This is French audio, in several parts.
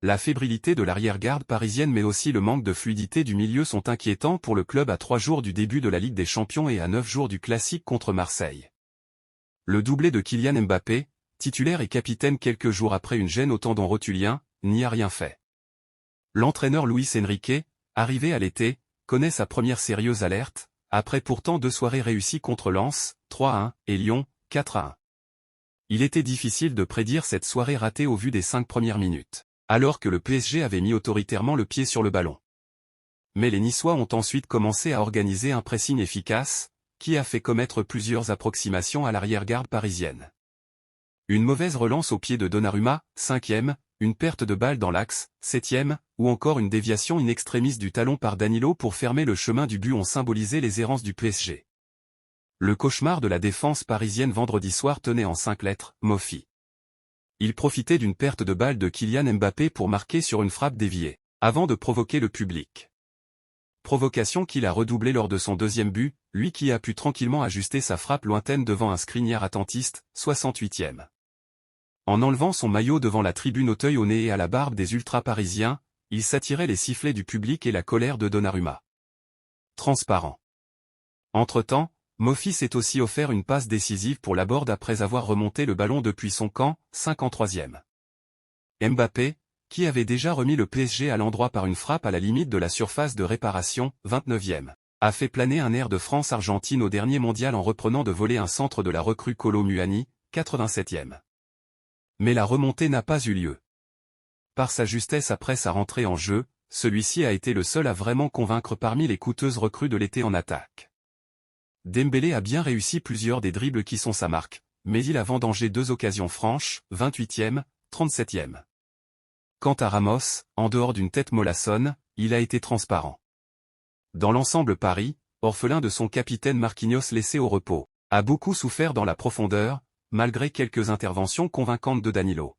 La fébrilité de l'arrière-garde parisienne mais aussi le manque de fluidité du milieu sont inquiétants pour le club à 3 jours du début de la Ligue des Champions et à 9 jours du classique contre Marseille. Le doublé de Kylian Mbappé, titulaire et capitaine quelques jours après une gêne au tendon rotulien, n'y a rien fait. L'entraîneur Luis Enrique, arrivé à l'été, connaît sa première sérieuse alerte, après pourtant 2 soirées réussies contre Lens, 3-1, et Lyon, 4-1. Il était difficile de prédire cette soirée ratée au vu des 5 premières minutes, alors que le PSG avait mis autoritairement le pied sur le ballon. Mais les Niçois ont ensuite commencé à organiser un pressing efficace, qui a fait commettre plusieurs approximations à l'arrière-garde parisienne. Une mauvaise relance au pied de Donnarumma, 5e, une perte de balle dans l'axe, 7e, ou encore une déviation in extremis du talon par Danilo pour fermer le chemin du but ont symbolisé les errances du PSG. Le cauchemar de la défense parisienne vendredi soir tenait en 5 lettres, Mofi. Il profitait d'une perte de balle de Kylian Mbappé pour marquer sur une frappe déviée, avant de provoquer le public. Provocation qu'il a redoublée lors de son 2e but, lui qui a pu tranquillement ajuster sa frappe lointaine devant un Skriniar attentiste, 68e. En enlevant son maillot devant la tribune Auteuil au nez et à la barbe des ultra-parisiens, il s'attirait les sifflets du public et la colère de Donnarumma. Transparent. Entre-temps, Mofi s'est aussi offert une passe décisive pour la Borde après avoir remonté le ballon depuis son camp, 53e. Mbappé, qui avait déjà remis le PSG à l'endroit par une frappe à la limite de la surface de réparation, 29e, a fait planer un air de France-Argentine au dernier mondial en reprenant de voler un centre de la recrue Kolo Muani, 87e. Mais la remontée n'a pas eu lieu. Par sa justesse après sa rentrée en jeu, celui-ci a été le seul à vraiment convaincre parmi les coûteuses recrues de l'été en attaque. Dembélé a bien réussi plusieurs des dribbles qui sont sa marque, mais il a vendangé 2 occasions franches, 28e, 37e. Quant à Ramos, en dehors d'une tête mollassonne, il a été transparent. Dans l'ensemble Paris, orphelin de son capitaine Marquinhos laissé au repos, a beaucoup souffert dans la profondeur, malgré quelques interventions convaincantes de Danilo.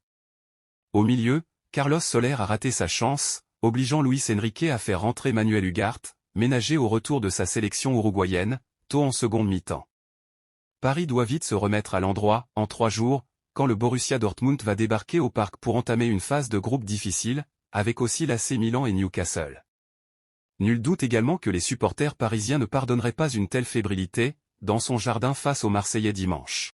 Au milieu, Carlos Soler a raté sa chance, obligeant Luis Enrique à faire rentrer Manuel Ugarte, ménagé au retour de sa sélection uruguayenne, tôt en seconde mi-temps. Paris doit vite se remettre à l'endroit, en 3 jours, quand le Borussia Dortmund va débarquer au parc pour entamer une phase de groupe difficile, avec aussi l'AC Milan et Newcastle. Nul doute également que les supporters parisiens ne pardonneraient pas une telle fébrilité, dans son jardin face aux Marseillais dimanche.